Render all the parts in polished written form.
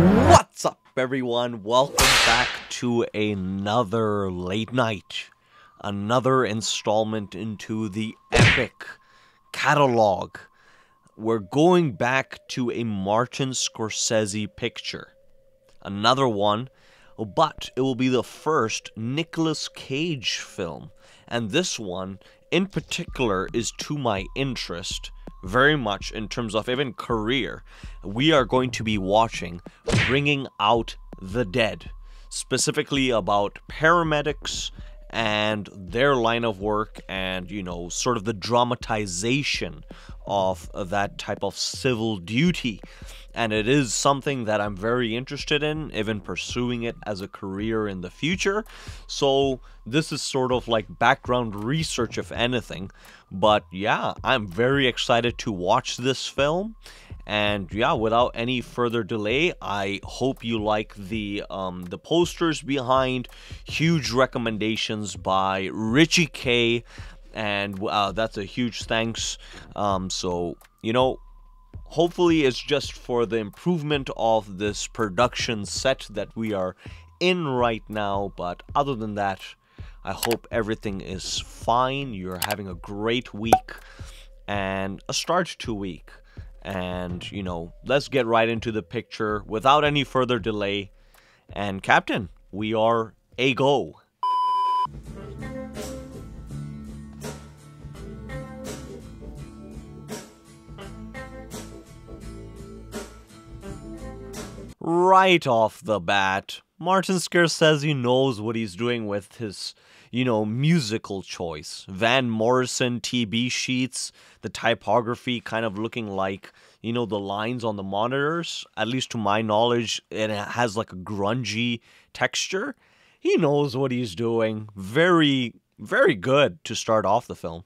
What's up, everyone? Welcome back to another late night. Another installment into the epic catalog. We're going back to a Martin Scorsese picture. Another one, but it will be the first Nicolas Cage film. And this one, in particular, is to my interest very much in terms of even career. We are going to be watching Bringing Out the Dead, specifically about paramedics and their line of work and, you know, sort of the dramatization of that type of civil duty. And it is something that I'm very interested in, even pursuing it as a career in the future. So this is sort of like background research, if anything. But yeah, I'm very excited to watch this film. And yeah, without any further delay, I hope you like the posters behind. Huge recommendations by Richie K. And that's a huge thanks. So, you know, hopefully it's just for the improvement of this production set that we are in right now. But other than that, I hope everything is fine. You're having a great week and a start to week. And, you know, let's get right into the picture without any further delay. And Captain, we are a go. Right off the bat, Martin Scorsese knows what he's doing with his, you know, musical choice. Van Morrison TB sheets, the typography kind of looking like, you know, the lines on the monitors. At least to my knowledge, it has like a grungy texture. He knows what he's doing. Very, very good to start off the film.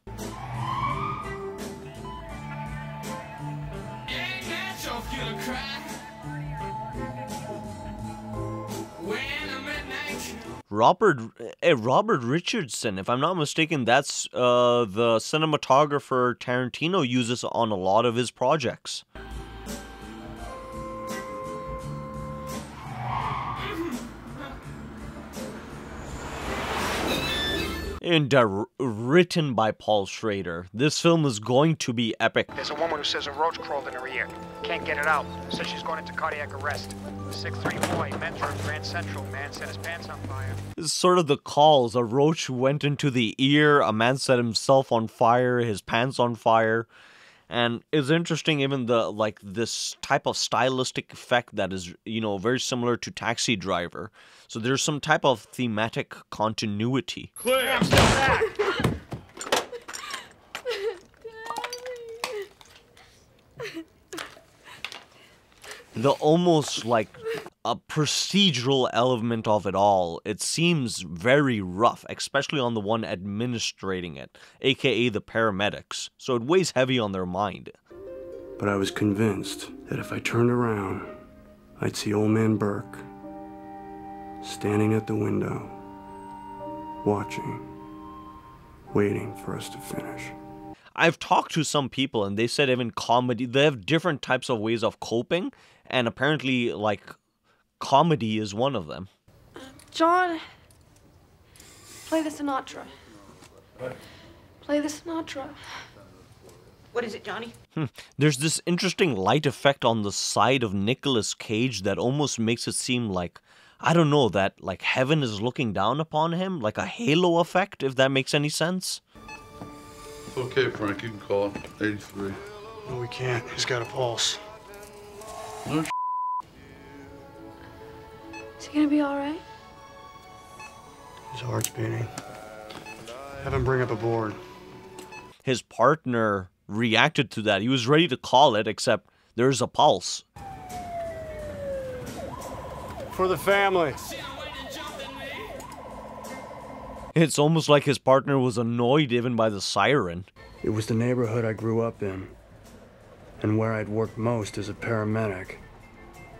Robert Richardson, if I'm not mistaken, that's the cinematographer Tarantino uses on a lot of his projects. And written by Paul Schrader. This film is going to be epic. There's a woman who says a roach crawled in her ear. Can't get it out. Says she's going into cardiac arrest. 6'3" boy, mentor of Grand Central. Man set his pants on fire. This is sort of the calls. A roach went into the ear. A man set himself on fire. His pants on fire. And it's interesting, even the, like, this type of stylistic effect that is, you know, very similar to Taxi Driver. So there's some type of thematic continuity. Clear! I'm still back! The almost like a procedural element of it all, it seems very rough, especially on the one administrating it, aka the paramedics, so it weighs heavy on their mind. But I was convinced that if I turned around, I'd see old man Burke standing at the window, watching, waiting for us to finish. I've talked to some people and they said even comedy, they have different types of ways of coping, and apparently, like, comedy is one of them. John, play the Sinatra. What? Play the Sinatra. What is it, Johnny? There's this interesting light effect on the side of Nicolas Cage that almost makes it seem like, I don't know, that like heaven is looking down upon him, like a halo effect, if that makes any sense. Okay, Frank, you can call it. 83. No, we can't. He's got a pulse. No Is he gonna be all right? His heart's beating. Have him bring up a board. His partner reacted to that. He was ready to call it, except there's a pulse. For the family. It's almost like his partner was annoyed even by the siren. It was the neighborhood I grew up in, and where I'd worked most as a paramedic,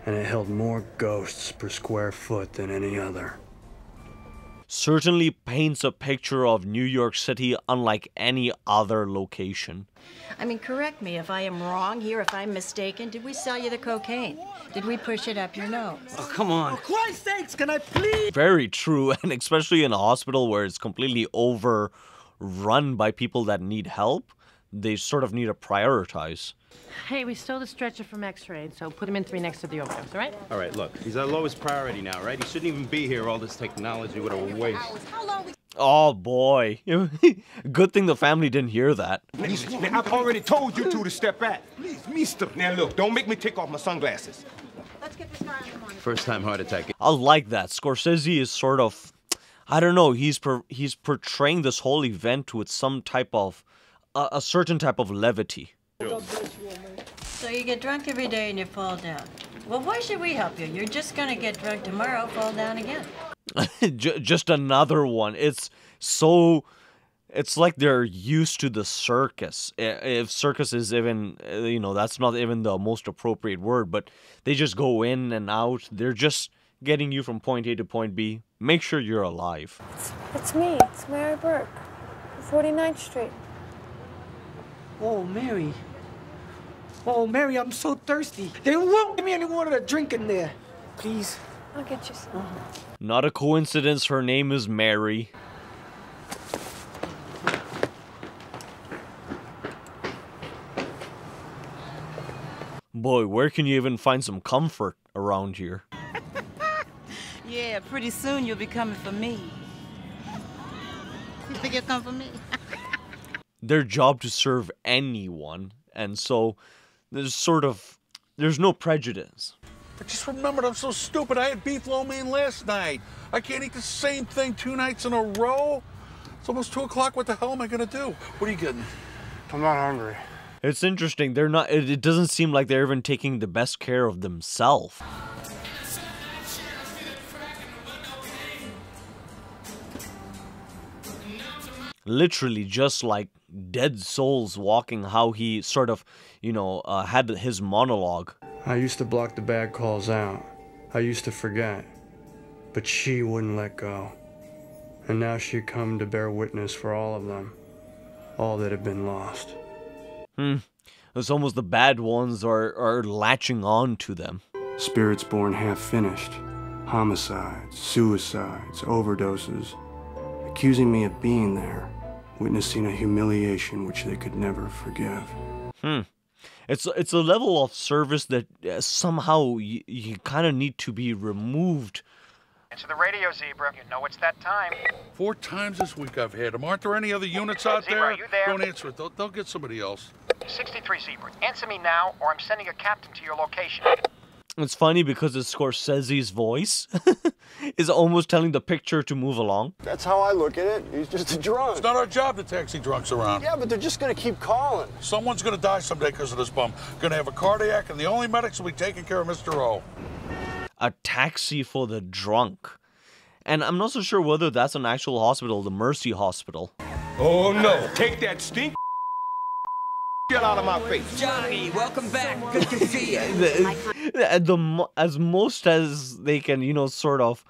and it held more ghosts per square foot than any other. certainly paints a picture of New York City unlike any other location. I mean, correct me if I am wrong here, if I'm mistaken. Did we sell you the cocaine? Did we push it up your nose? Oh, come on. For Christ's sakes, can I please? Very true, and especially in a hospital where it's completely overrun by people that need help, they sort of need to prioritize. Hey, we stole the stretcher from X-ray, so put him in 3 next to the overdose, all right? All right, look, he's our lowest priority now, right? He shouldn't even be here. All this technology would have a waste. Oh, boy. Good thing the family didn't hear that. Now, I've already told you two to step back. Please, mister. Now, look, don't make me take off my sunglasses. Let's get this guy on the morning. First time heart attack. I like that. Scorsese is sort of, I don't know, he's portraying this whole event with some type of, a certain type of levity. So you get drunk every day and you fall down. Well, why should we help you? You're just going to get drunk tomorrow, fall down again. Just another one. It's like they're used to the circus. If circus is even, that's not even the most appropriate word, but they just go in and out. They're just getting you from point A to point B. Make sure you're alive. It's me. It's Mary Burke. 49th Street. Oh, Mary. Oh, Mary, I'm so thirsty. They won't give me any water to drink in there. Please. I'll get you some. Not a coincidence her name is Mary. Boy, where can you even find some comfort around here? Yeah, pretty soon you'll be coming for me. You think you'll come for me? Their job to serve anyone, and so there's no prejudice. I just remembered I'm so stupid. I had beef lo mein last night. I can't eat the same thing 2 nights in a row. It's almost 2 o'clock. What the hell am I gonna do? What are you getting? I'm not hungry. It's interesting. They're not. It doesn't seem like they're even taking the best care of themselves. Literally, just like dead souls walking. How he sort of, had his monologue. I used to block the bad calls out. I used to forget. But she wouldn't let go. And now she'd come to bear witness for all of them. All that had been lost. It's almost the bad ones are latching on to them. Spirits born half finished. Homicides, suicides, overdoses. Accusing me of being there. Witnessing a humiliation which they could never forgive. It's a level of service that somehow you kind of need to be removed. Answer the radio, Zebra. You know it's that time. 4 times this week I've had them. Aren't there any other units out Zebra, there? are you there? Don't answer it. They'll get somebody else. 63 Zebra. Answer me now, or I'm sending a captain to your location. It's funny because it's Scorsese's voice is almost telling the picture to move along. That's how I look at it. He's just a drunk. It's not our job to taxi drunks around. Yeah, but they're just gonna keep calling. Someone's gonna die someday because of this bum. Gonna have a cardiac, and the only medics will be taking care of Mr. O. A taxi for the drunk. And I'm not so sure whether that's an actual hospital, the Mercy Hospital. Oh, no. Take that stink out of my face. Johnny, welcome back. Good to see you. As most as they can, sort of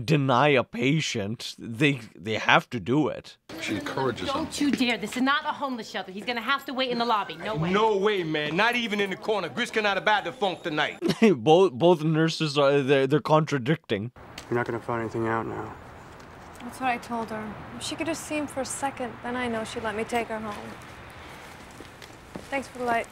deny a patient, they have to do it. She encourages him. Don't you dare. This is not a homeless shelter. He's gonna have to wait in the lobby. No way. No way, man. Not even in the corner. Gris cannot abide the funk tonight. both nurses are they're contradicting. You're not gonna find anything out now. That's what I told her. If she could just see him for a second, then I know she'd let me take her home. Thanks for the light.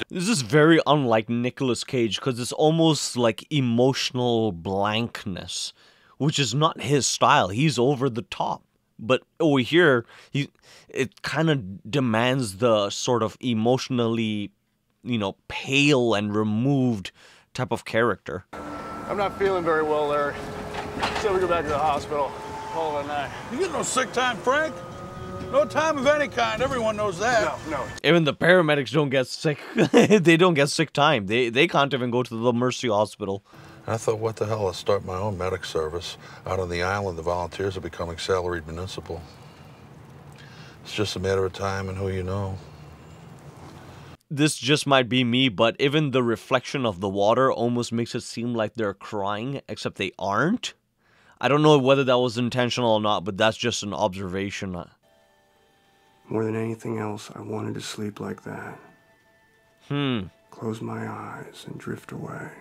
This is very unlike Nicolas Cage because it's almost like emotional blankness, which is not his style. He's over the top. But over here, it kind of demands the sort of emotionally, pale and removed type of character. I'm not feeling very well, Larry. So we go back to the hospital. Call it a night. You get no sick time, Frank. No time of any kind. Everyone knows that. No. Even the paramedics don't get sick. They don't get sick time. They can't even go to the Mercy Hospital. I thought, what the hell, I'll start my own medic service. Out on the island, the volunteers are becoming salaried municipal. It's just a matter of time and who you know. This just might be me, but even the reflection of the water almost makes it seem like they're crying, except they aren't. I don't know whether that was intentional or not, but that's just an observation. More than anything else, I wanted to sleep like that. Close my eyes and drift away.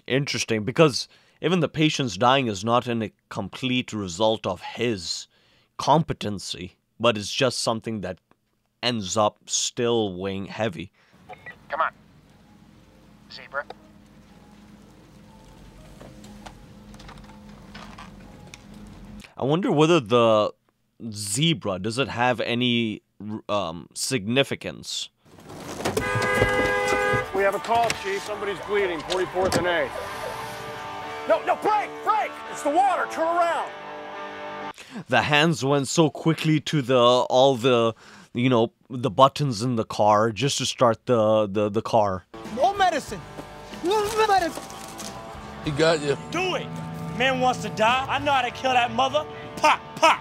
Interesting, because even the patient's dying is not a complete result of his competency, but it's just something that ends up still weighing heavy. Come on. Zebra. I wonder whether the zebra, does it have any significance? We have a call, Chief. Somebody's bleeding. 44th and A. No, break! It's the water. Turn around. The hands went so quickly to all the buttons in the car just to start the car. More medicine. More medicine. He got you. Do it. Man wants to die. I know how to kill that mother. Pop, pop.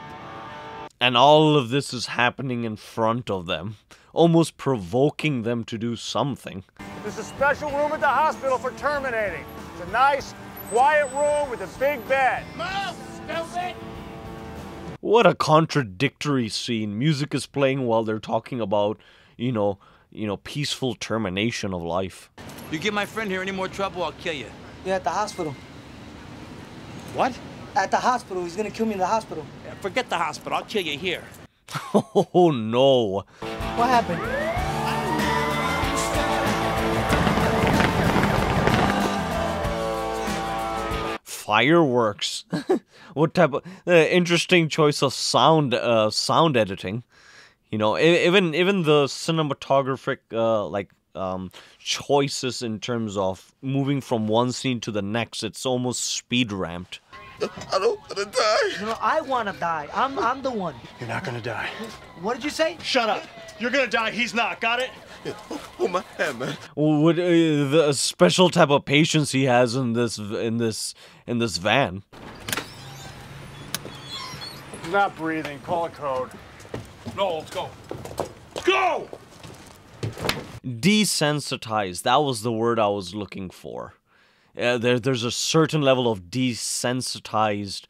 And all of this is happening in front of them, almost provoking them to do something. There's a special room at the hospital for terminating. It's a nice, quiet room with a big bed. Move, stupid. What a contradictory scene. Music is playing while they're talking about, peaceful termination of life. You give my friend here any more trouble, I'll kill you. You're at the hospital. What? At the hospital. He's gonna kill me in the hospital. Yeah, forget the hospital. I'll kill you here. Oh, no. What happened? Fireworks. What type of interesting choice of sound editing. Even the cinematographic choices in terms of moving from one scene to the next, it's almost speed ramped. I don't want to die. No, I want to die. I'm the one. You're not gonna die. What did you say? Shut up. You're gonna die. He's not. Got it? Oh my head, man. What the special type of patience he has in this van. He's not breathing. Call a code. No, let's go. Go! Desensitized. That was the word I was looking for. There's a certain level of desensitized,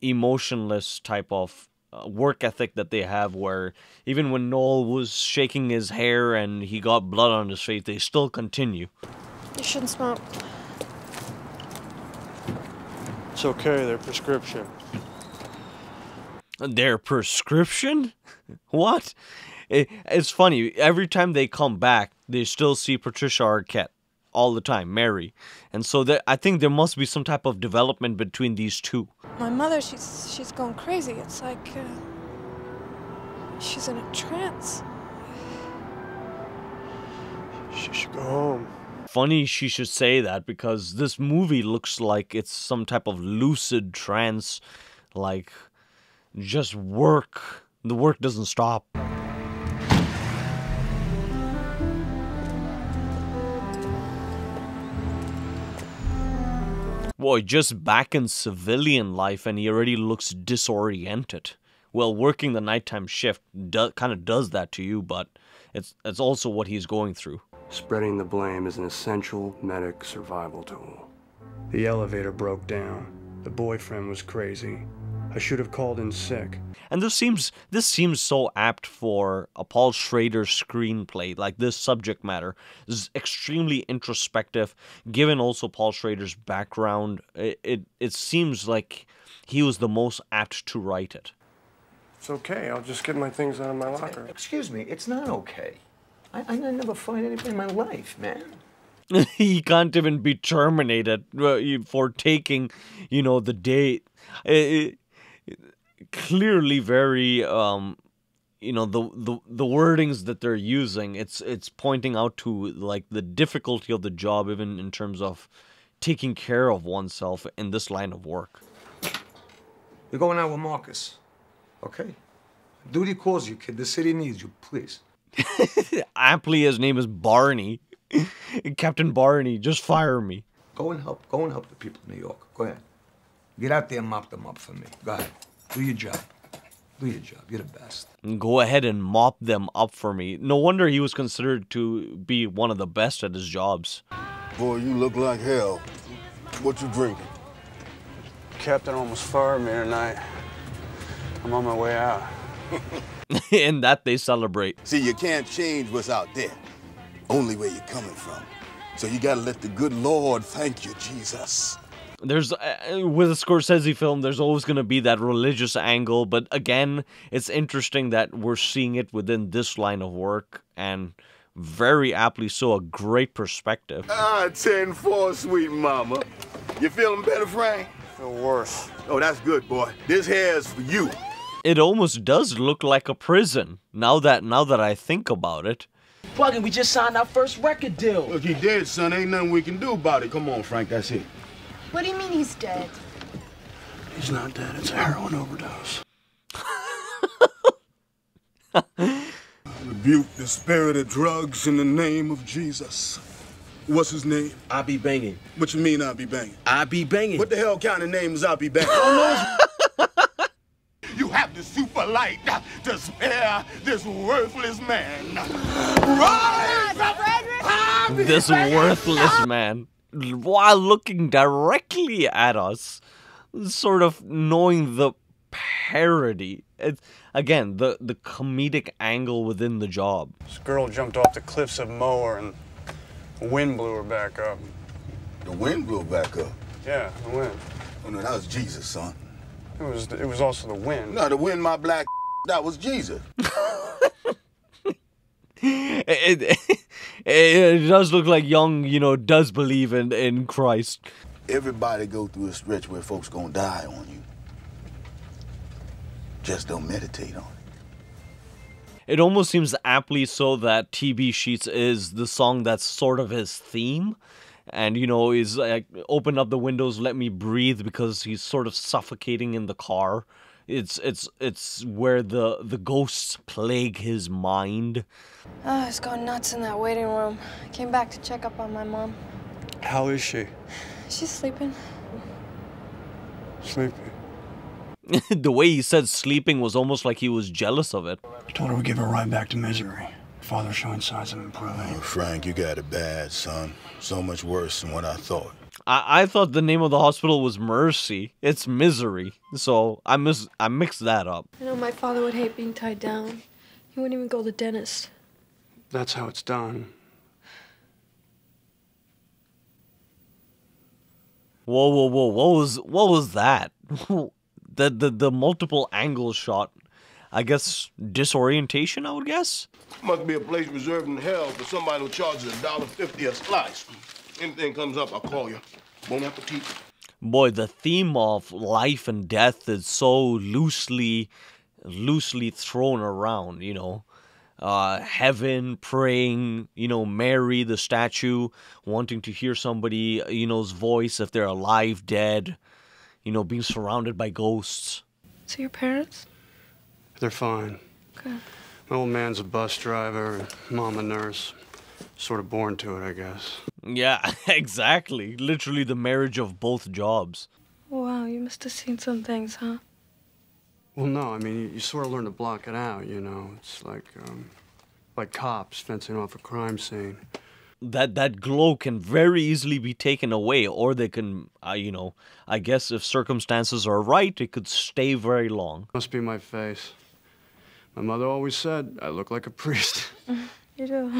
emotionless type of work ethic that they have, where even when Noel was shaking his hair and he got blood on his face, they still continue. You shouldn't smoke. It's okay, they're prescription. Their prescription? What? It's funny. Every time they come back, they still see Patricia Arquette all the time, Mary. And so I think there must be some type of development between these two. My mother, she's going crazy. It's like she's in a trance. She should go home. Funny she should say that, because this movie looks like it's some type of lucid trance, like just work. The work doesn't stop. Boy, just back in civilian life and he already looks disoriented. Well, working the nighttime shift kind of does that to you, but it's also what he's going through. Spreading the blame is an essential medic survival tool. The elevator broke down. The boyfriend was crazy. I should have called in sick. And this seems so apt for a Paul Schrader screenplay. Like, this subject matter is extremely introspective. Given also Paul Schrader's background, it seems like he was the most apt to write it. It's okay. I'll just get my things out of my locker. Excuse me. It's not okay. I never find anything in my life, man. He can't even be terminated for taking, the date. Clearly very, the wordings that they're using, it's pointing out to, like, the difficulty of the job, even in terms of taking care of oneself in this line of work. You're going out with Marcus, okay? Duty calls you, kid. The city needs you, please. Aptly, his name is Barney. Captain Barney, just fire me. Go and help the people of New York. Go ahead. Get out there and mop them up for me. Go ahead. Do your job. Do your job. You're the best. Go ahead and mop them up for me. No wonder he was considered to be one of the best at his jobs. Boy, you look like hell. What you drinking? captain almost fired me tonight. I'm on my way out. In that they celebrate. See, you can't change what's out there. Only where you're coming from. So you gotta let the good Lord thank you, Jesus. There's, with a Scorsese film, there's always going to be that religious angle, but again, it's interesting that we're seeing it within this line of work, and very aptly so, a great perspective. 10-4, sweet mama. You feeling better, Frank? I feel worse. Oh, that's good, boy. This hair's for you. It almost does look like a prison, now that I think about it. Buggin', we just signed our first record deal. Look, he dead, son. Ain't nothing we can do about it. Come on, Frank, that's it. What do you mean he's dead? He's not dead. It's a heroin overdose. Rebuke the spirit of drugs in the name of Jesus. What's his name? I be banging. What you mean I be banging? I be banging. What the hell kind of name is I be banging? You have the super light to spare this worthless man. Rise! This worthless man, while looking directly at us, sort of knowing the parody. It's, again, the comedic angle within the job. This girl jumped off the cliffs of Moher and the wind blew her back up. The wind blew back up? Yeah, the wind. Oh, no, that was Jesus, son. It was also the wind. No, the wind, my black, that was Jesus. It does look like Young, does believe in Christ. Everybody go through a stretch where folks gonna die on you. Just don't meditate on it. It almost seems aptly so that TB Sheets is the song that's sort of his theme. And, is like, open up the windows, let me breathe, because he's sort of suffocating in the car. It's where the ghosts plague his mind. Oh, I was going nuts in that waiting room. I came back to check up on my mom. How is she? She's sleeping. Sleeping. The way he said sleeping was almost like he was jealous of it. I told her we'd give her right back to misery. Father's showing signs of improving. Oh, Frank, you got it bad, son. So much worse than what I thought. I thought the name of the hospital was Mercy. It's Misery. So I mixed that up. I know my father would hate being tied down. He wouldn't even go to the dentist. That's how it's done. Whoa. What was that? the multiple angle shot. I guess disorientation, I would guess? Must be a place reserved in hell for somebody who charges $1.50 a slice. Anything comes up, I'll call you. Bon appetit. Boy, the theme of life and death is so loosely thrown around, Heaven, praying, Mary, the statue, wanting to hear somebody, his voice if they're alive, dead, being surrounded by ghosts. So your parents? They're fine. Okay. My old man's a bus driver, mom a nurse. Sort of born to it, I guess. Yeah, exactly. Literally the marriage of both jobs. Wow, you must have seen some things, huh? Well, no, I mean, you sort of learn to block it out, It's like cops fencing off a crime scene. That glow can very easily be taken away, or they can, I guess if circumstances are right, it could stay very long. Must be my face. My mother always said I look like a priest. You do.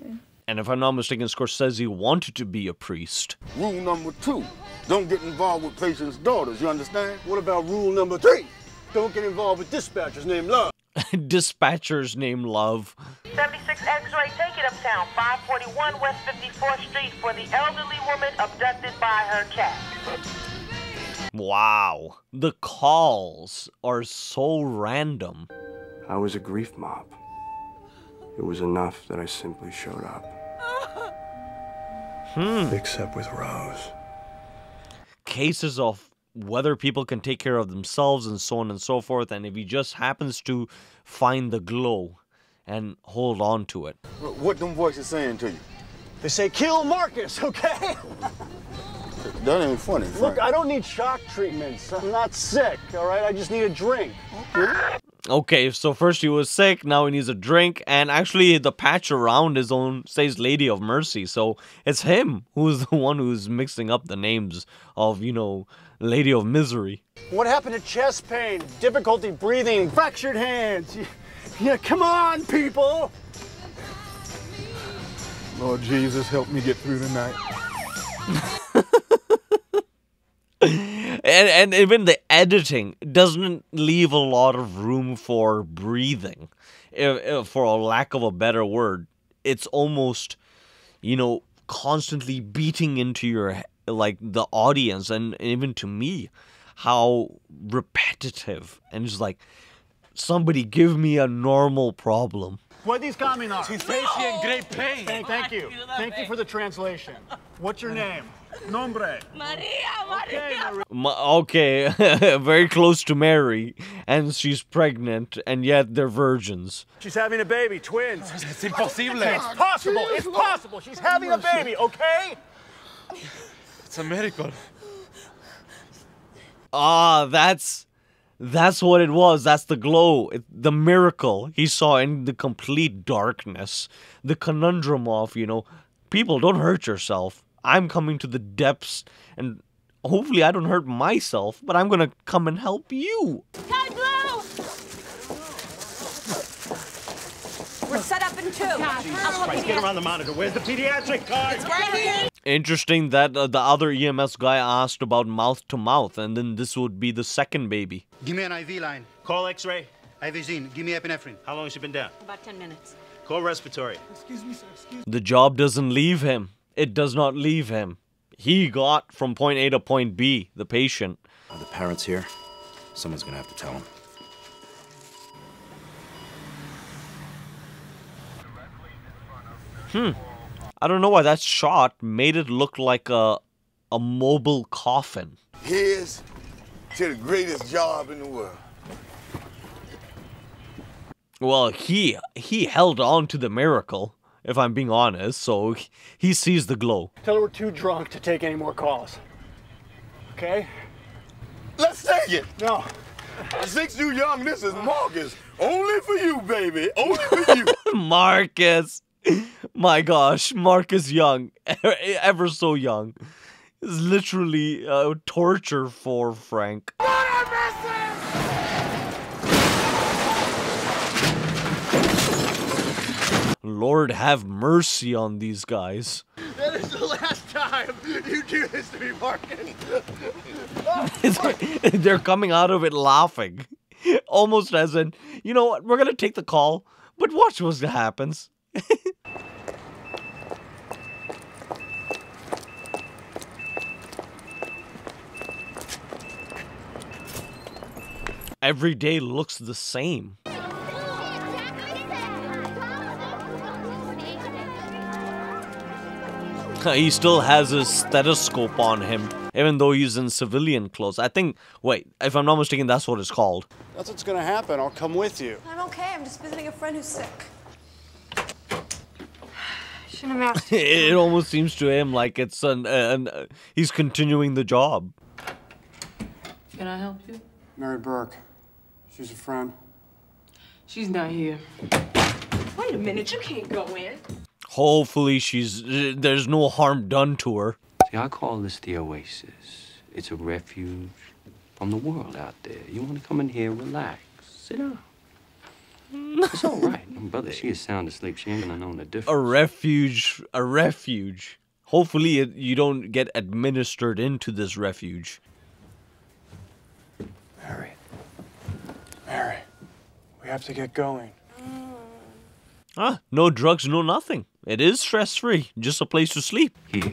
Yeah. And if I'm not mistaken, Scorsese wanted to be a priest. Rule number 2, don't get involved with patients' daughters, you understand? What about rule number 3? Don't get involved with dispatchers named Love. Dispatchers named Love. 76 X-ray, take it uptown, 541 West 54th Street for the elderly woman abducted by her cat. Wow. The calls are so random. I was a grief mob. It was enough that I simply showed up. Except with Rose. Cases of whether people can take care of themselves and so on and so forth, and if he just happens to find the glow and hold on to it. What them voices saying to you? They say kill Marcus, okay? That ain't funny, Frank. Look, I don't need shock treatments. I'm not sick, all right? I just need a drink. Okay? Okay, so first he was sick, now he needs a drink, and actually the patch around his own says Lady of Mercy, so it's him who's the one who's mixing up the names of, you know, Lady of Misery. What happened to chest pain, difficulty breathing, fractured hands? Yeah, come on, people! Lord Jesus, help me get through tonight. And even the editing doesn't leave a lot of room for breathing, if for a lack of a better word. It's almost, you know, constantly beating into your, like, the audience, and even to me, how repetitive, and just like, somebody give me a normal problem. What these coming are? She's facing in great pain. Thank you. Thank you for the translation. What's your name? Nombre. Maria. Okay, very close to Mary, and she's pregnant, and yet they're virgins. She's having a baby, twins. It's impossible. It's possible. It's possible. She's having a baby, okay? It's a miracle. Ah, that's what it was. That's the glow, the miracle he saw in the complete darkness. The conundrum of, you know, people, don't hurt yourself. I'm coming to the depths, and hopefully I don't hurt myself, but I'm gonna come and help you. Time blue! We're set up in 2. Christ, get around the monitor. Where's the pediatric card? It's right here. Interesting that the other EMS guy asked about mouth to mouth, and then this would be the second baby. Give me an IV line. Call X-ray. Ivazine. Give me epinephrine. How long has she been down? About 10 minutes. Call respiratory. Excuse me, sir. Excuse me. The job doesn't leave him. It does not leave him. He got from point A to point B, the patient. Are the parents here? Someone's gonna have to tell them. I don't know why that shot made it look like a mobile coffin. Here's to the greatest job in the world. Well, he held on to the miracle, if I'm being honest, so he sees the glow. Tell her we're too drunk to take any more calls. Okay? Let's take it. No. Since you young, this is Marcus. Only for you, baby. Only for you. Marcus. My gosh, Marcus Young, ever so young, is literally torture for Frank. Lord have mercy on these guys. That is the last time you do this to me, Marcus. They're coming out of it laughing. Almost as in, you know what, we're gonna take the call, but watch what happens. Every day looks the same. He still has his stethoscope on him, even though he's in civilian clothes. I think, wait, if I'm not mistaken, that's what it's called. That's what's gonna happen. I'll come with you. I'm okay. I'm just visiting a friend who's sick. Shouldn't have asked you. It almost seems to him like it's he's continuing the job. Can I help you? Mary Burke. She's a friend. She's not here. Wait a minute. You can't go in. Hopefully there's no harm done to her. See, I call this the oasis. It's a refuge from the world out there. You want to come in here, relax, sit down. It's all right. My brother, she is sound asleep. She ain't gonna know the difference. A refuge. Hopefully you don't get administered into this refuge. Mary, we have to get going. No drugs, no nothing. It is stress-free, just a place to sleep. Here.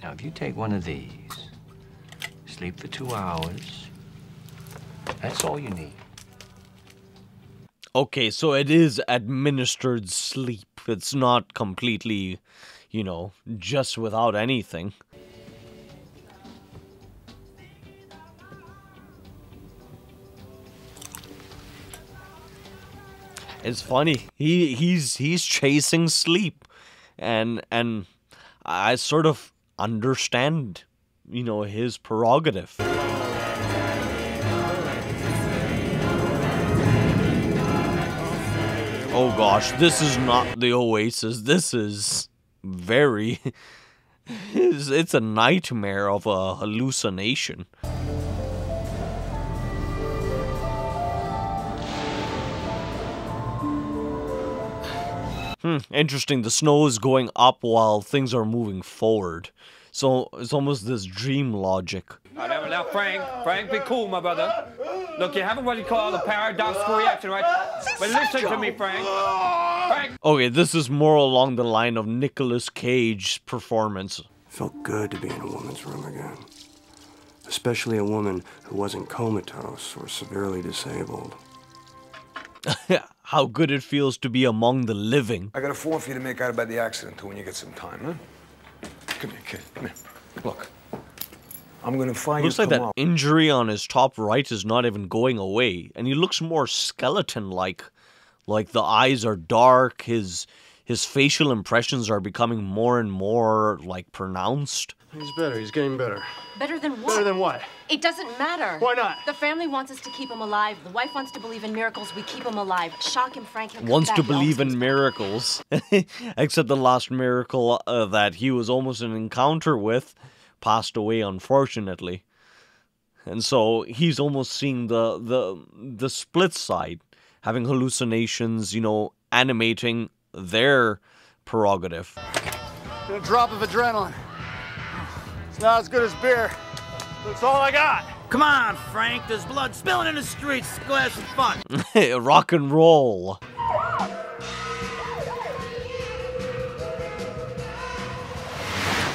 Now, if you take one of these, sleep for 2 hours, that's all you need. Okay, so it is administered sleep. It's not completely, you know, just without anything. It's funny. He's chasing sleep, and I sort of understand, you know, his prerogative. Oh gosh, this is not the Oasis. This is very... It's a nightmare of a hallucination. Interesting. The snow is going up while things are moving forward. So it's almost this dream logic. Now, Frank, be cool, my brother. Look, you haven't what you call a paradoxical reaction, right? But listen to me, Frank. Okay, this is more along the line of Nicolas Cage's performance. Felt good to be in a woman's room again. Especially a woman who wasn't comatose or severely disabled. How good it feels to be among the living. I got a form for you to make out about the accident, too, when you get some time, huh? Come here, kid. Come here. Look. I'm gonna find you. Looks like that injury on his top right is not even going away, and he looks more skeleton-like. Like the eyes are dark, his facial impressions are becoming more and more, like, pronounced. He's better. He's getting better. Better than what? Better than what? It doesn't matter. Why not? The family wants us to keep him alive. The wife wants to believe in miracles. We keep him alive. Shock him, Frank. He'll come Wants back. to He always believe in miracles. Except the last miracle that he was almost an encounter with passed away, unfortunately. And so he's almost seeing the split side, having hallucinations, you know, animating their prerogative. A drop of adrenaline. It's not as good as beer. That's all I got. Come on, Frank. There's blood spilling in the streets. Go have some fun. Rock and roll.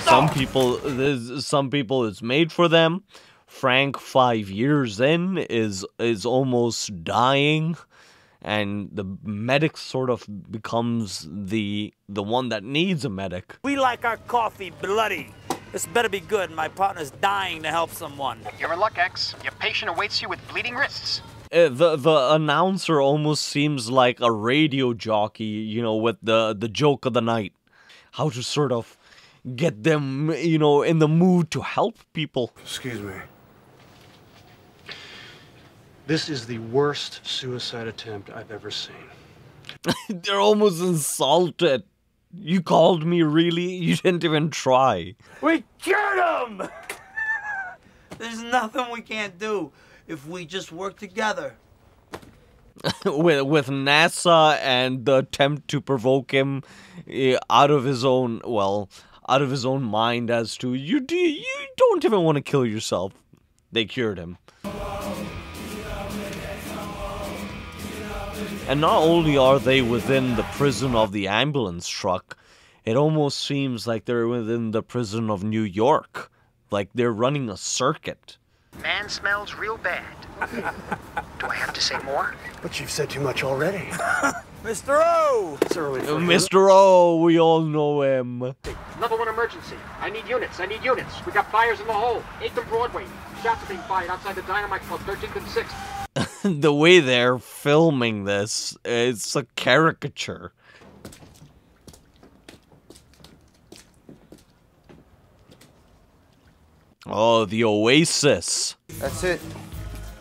Some people it's made for them. Frank, 5 years in, is almost dying, and the medic sort of becomes the one that needs a medic. We like our coffee bloody. This better be good. My partner's dying to help someone. You're in luck, X. Your patient awaits you with bleeding wrists. The announcer almost seems like a radio jockey, you know, with the joke of the night. How to sort of get them, you know, in the mood to help people. Excuse me. This is the worst suicide attempt I've ever seen. They're almost insulted. You called me, really? You didn't even try. We cured him! There's nothing we can't do if we just work together. with NASA and the attempt to provoke him out of his own mind as to, you don't even want to kill yourself. They cured him. And not only are they within the prison of the ambulance truck, it almost seems like they're within the prison of New York. Like they're running a circuit. Man smells real bad. Do I have to say more? But you've said too much already. Mr. O! It's early for him. Mr. O, we all know him. Level 1 emergency. I need units. We got fires in the hole. 8th and Broadway. Shots are being fired outside the Dynamite Club, 13th and 6th. The way they're filming this, it's a caricature. Oh, the Oasis. That's it.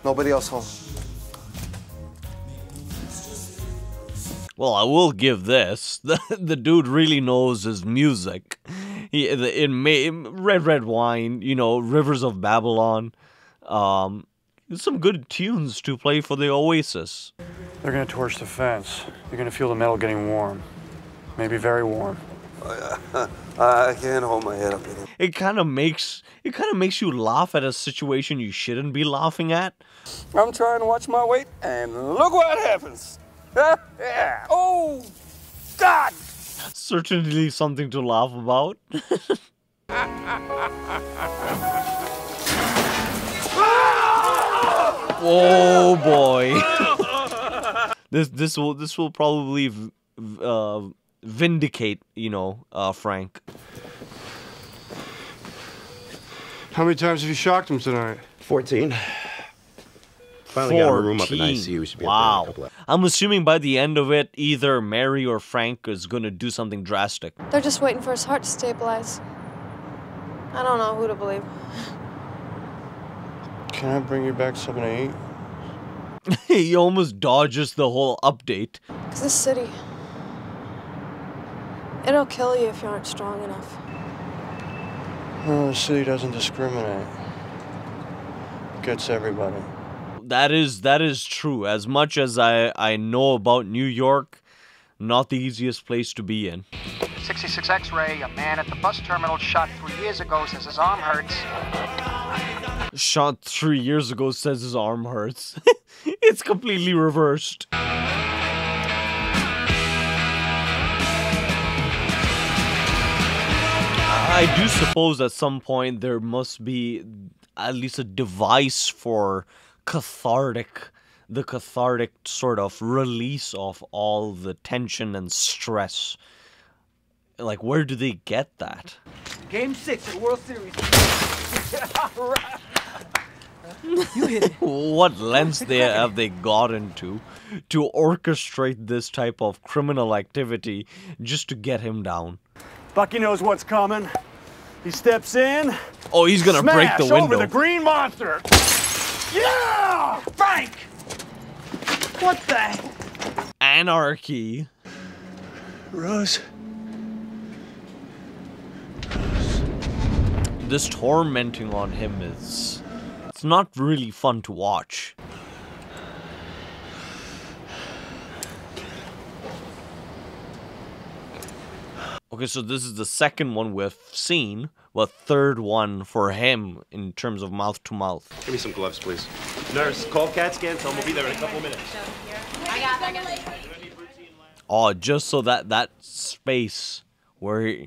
Nobody else home. Well, I will give this. The dude really knows his music. Red Wine, you know, Rivers of Babylon. Some good tunes to play for the Oasis. They're gonna torch the fence. You're gonna feel the metal getting warm. Maybe very warm. I can't hold my head up anymore. It kind of makes you laugh at a situation you shouldn't be laughing at. I'm trying to watch my weight, and look what happens. Yeah. Oh, God! Certainly something to laugh about. Oh boy! This will probably vindicate, you know, Frank. How many times have you shocked him tonight? 14. Finally got a room up in ICU. We should be up there in a Wow. couple of... I'm assuming by the end of it, either Mary or Frank is gonna do something drastic. They're just waiting for his heart to stabilize. I don't know who to believe. Can I bring you back 7 to 8? He almost dodges the whole update. 'Cause this city, it'll kill you if you aren't strong enough. No, the city doesn't discriminate. It gets everybody. That is true. As much as I know about New York, not the easiest place to be in. 66 X-ray, a man at the bus terminal shot 3 years ago says his arm hurts. Shot 3 years ago says his arm hurts. It's completely reversed. I do suppose at some point there must be at least a device for the cathartic sort of release of all the tension and stress. Like, where do they get that? Game 6 of the World Series. You hit it. What lengths have they gotten to orchestrate this type of criminal activity just to get him down? Bucky knows what's coming. He steps in. Oh, he's gonna break the window. Over the green monster. Yeah! Frank! What the? Anarchy. Rose. This tormenting on him it's not really fun to watch. Okay, so this is the second one we've seen, but third one for him in terms of mouth to mouth. Give me some gloves, please. Nurse, call CAT scan. Tell them we'll be there in a couple of minutes. I got it. Oh, just so that space where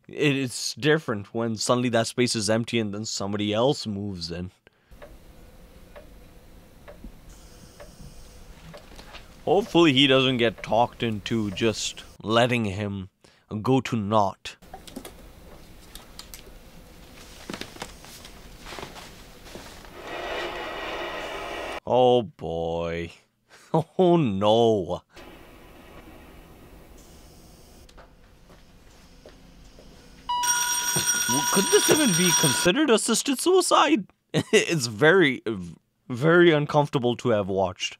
it's different when suddenly that space is empty and then somebody else moves in. Hopefully he doesn't get talked into just letting him go to naught. Oh boy. Oh no. Could this even be considered assisted suicide? It's very, very uncomfortable to have watched.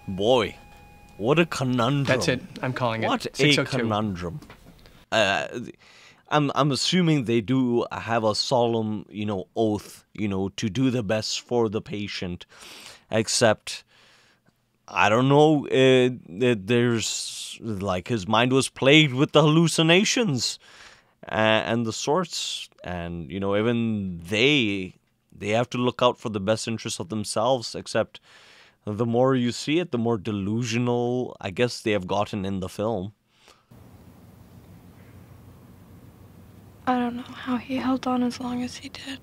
Boy, what a conundrum. That's it. I'm calling it. What a 602. conundrum. I'm assuming they do have a solemn, oath, to do the best for the patient. Except, I don't know, there's, like, his mind was plagued with the hallucinations and the sorts. And, even they have to look out for the best interests of themselves, except the more you see it, the more delusional, I guess, they have gotten in the film. I don't know how he held on as long as he did.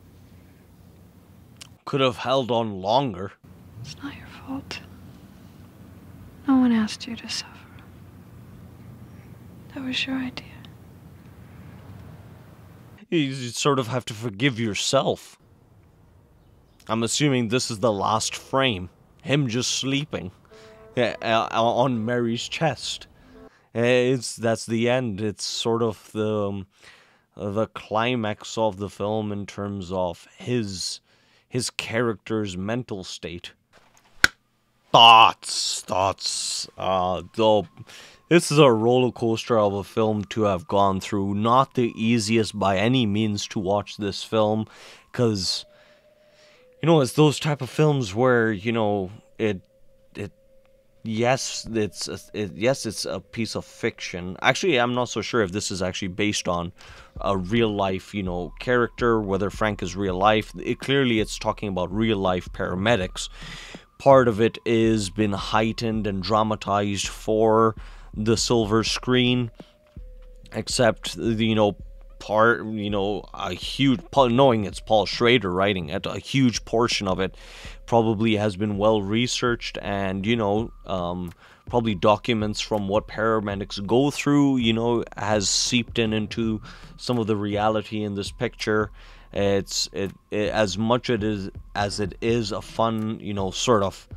Could have held on longer. It's not your fault. No one asked you to suffer. That was your idea. You sort of have to forgive yourself. I'm assuming this is the last frame. Him just sleeping on Mary's chest. That's the end. It's sort of the climax of the film in terms of his character's mental state. Thoughts. Though this is a roller coaster of a film to have gone through. Not the easiest by any means to watch this film, because it's those type of films where it's a piece of fiction. Actually, I'm not so sure if this is actually based on a real life, character, whether Frank is real life. Clearly it's talking about real life paramedics. Part of it is been heightened and dramatized for the silver screen, except a huge, knowing it's Paul Schrader writing it, a huge portion of it probably has been well researched, and probably documents from what paramedics go through, has seeped into some of the reality in this picture. It's as much as it is a fun, sort of,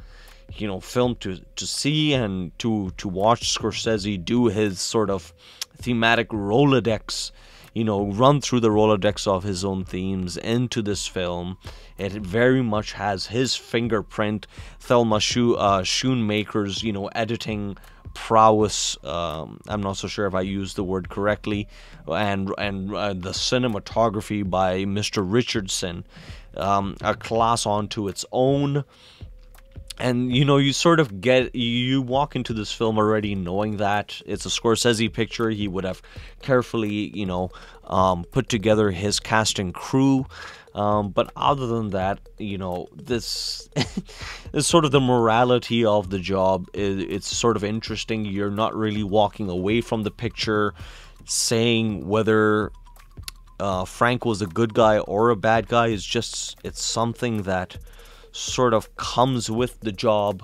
film to see and to watch Scorsese do his sort of thematic Rolodex, run through the Rolodex of his own themes into this film. It very much has his fingerprint. Thelma Schoonmaker's, editing prowess. I'm not so sure if I used the word correctly, and the cinematography by Mr. Richardson, a class onto its own. And you sort of you walk into this film already knowing that it's a Scorsese picture. He would have carefully put together his cast and crew. But other than that, this is sort of the morality of the job. It's sort of interesting. You're not really walking away from the picture saying whether Frank was a good guy or a bad guy. It's something that sort of comes with the job,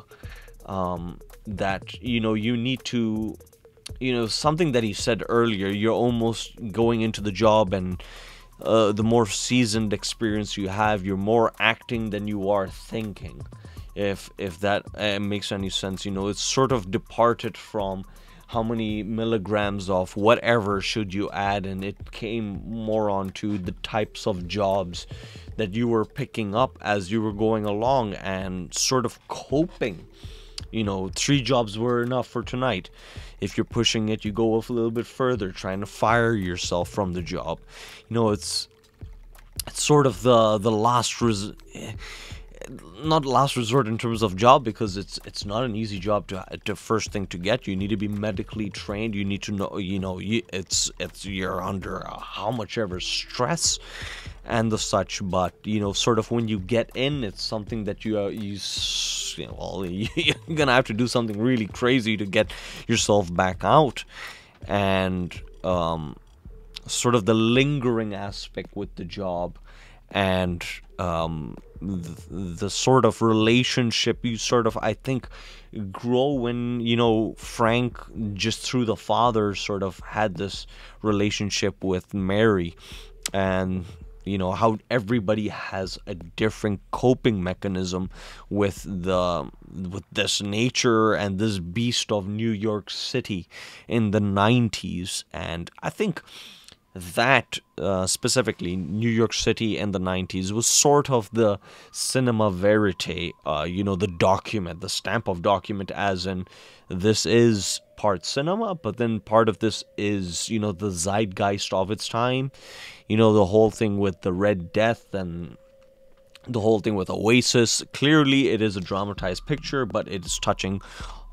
that you need to, something that he said earlier. You're almost going into the job, and the more seasoned experience you have, you're more acting than you are thinking, if that makes any sense. It's sort of departed from how many milligrams of whatever should you add, and it came more onto the types of jobs that you were picking up as you were going along and sort of coping. 3 jobs were enough for tonight. If you're pushing it, you go a little bit further, trying to fire yourself from the job. It's sort of the last not last resort in terms of job, because it's not an easy job to first thing to get. You need to be medically trained. You need to know, you're under how much ever stress and the such. But sort of when you get in, it's something that you're gonna have to do something really crazy to get yourself back out. And sort of the lingering aspect with the job, and the sort of relationship you sort of, I think, grow when Frank, just through the father, sort of had this relationship with Mary, and how everybody has a different coping mechanism with this nature and this beast of New York City in the 90s. And I think that specifically New York City in the 90s was sort of the cinema verite, the document, the stamp of document, as in this is part cinema, but then part of this is, the zeitgeist of its time. The whole thing with the Red Death and the whole thing with Oasis. Clearly it is a dramatized picture, but it is touching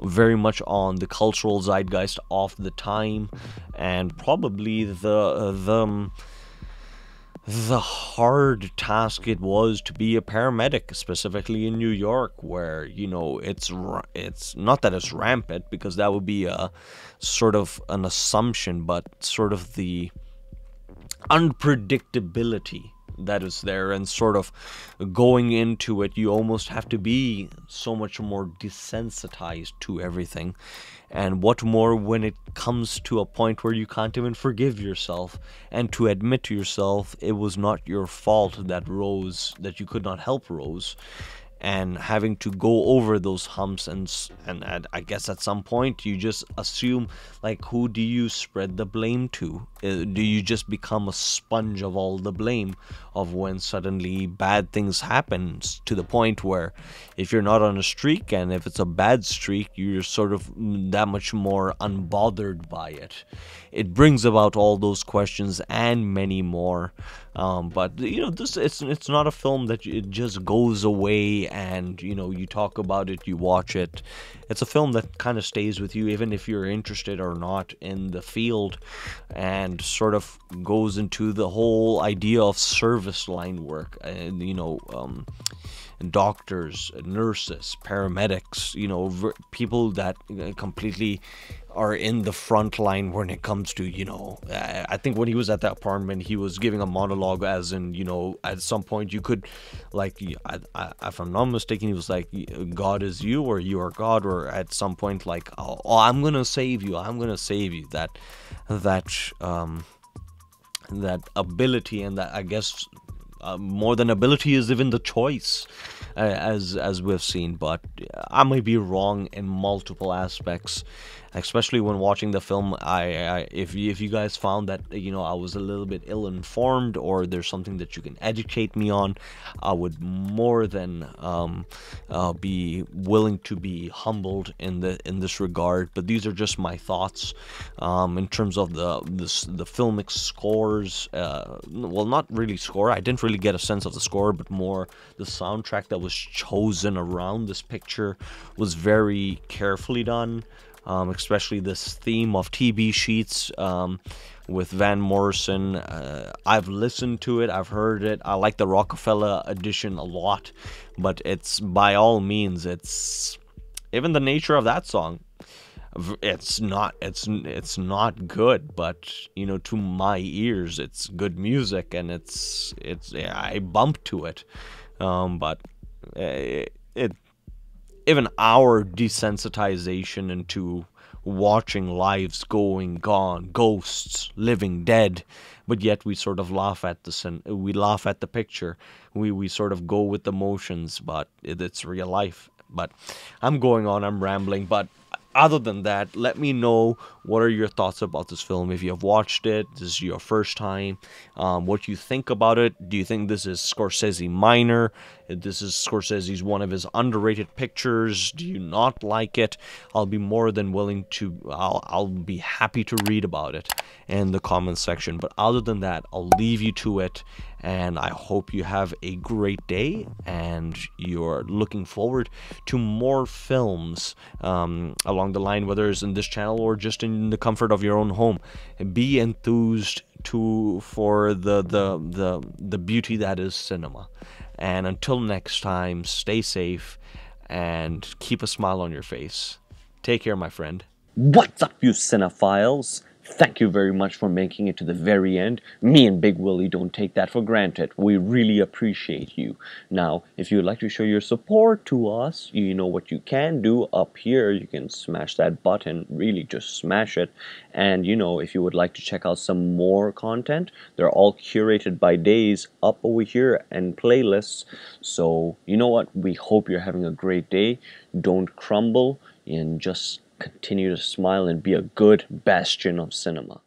very much on the cultural zeitgeist of the time, and probably the hard task it was to be a paramedic, specifically in New York, where it's not that it's rampant, because that would be a sort of an assumption, but sort of the unpredictability that is there, and sort of going into it, you almost have to be so much more desensitized to everything. And what more when it comes to a point where you can't even forgive yourself, and to admit to yourself it was not your fault that you could not help Rose, and having to go over those humps, and I guess at some point you just assume, like, who do you spread the blame to? Do you just become a sponge of all the blame of when suddenly bad things happen, to the point where if you're not on a streak, and if it's a bad streak, you're sort of that much more unbothered by it. It brings about all those questions and many more. But this it's not a film that it just goes away and you talk about it, you watch it. It's a film that kind of stays with you even if you're interested or not in the field, and sort of goes into the whole idea of service line work, and doctors, nurses, paramedics, people that completely are in the front line when it comes to, I think when he was at the apartment, he was giving a monologue, as in, at some point you could, like, if I'm not mistaken, he was like, God is you, or you are God, or at some point, like, oh, I'm gonna save you, that ability, and that, I guess, more than ability is even the choice as we've seen, but I might be wrong in multiple aspects. Especially when watching the film, if you guys found that I was a little bit ill-informed, or there's something that you can educate me on, I would more than be willing to be humbled in this regard. But these are just my thoughts in terms of the filmic scores. Well, not really score. I didn't really get a sense of the score, but more the soundtrack that was chosen around this picture was very carefully done. Especially this theme of TB sheets with Van Morrison. I've listened to it, I've heard it. I like the Rockefeller edition a lot, but it's by all means, it's even the nature of that song. It's not good, but to my ears, it's good music, and it's I bump to it, but even our desensitization into watching lives going gone, ghosts, living dead, but yet we sort of laugh at the picture. We sort of go with the motions, but it's real life. But I'm going on, I'm rambling, but other than that, let me know what are your thoughts about this film. If you have watched it, this is your first time, what you think about it. Do you think this is Scorsese minor? This is Scorsese's one of his underrated pictures? Do you not like it? I'll be more than willing to, I'll be happy to read about it in the comments section. But other than that, I'll leave you to it, and I hope you have a great day, and you're looking forward to more films along the line, whether it's in this channel or just in the comfort of your own home. Be enthused for the beauty that is cinema. And until next time, stay safe and keep a smile on your face. Take care, my friend. What's up, you cinephiles? Thank you very much for making it to the very end. Me and Big Willie don't take that for granted. We really appreciate you. Now, if you'd like to show your support to us, you know what you can do up here. You can smash that button, really just smash it. And if you would like to check out some more content, they're all curated by days up over here and playlists. So, you know what? We hope you're having a great day. Don't crumble, and just continue to smile and be a good bastion of cinema.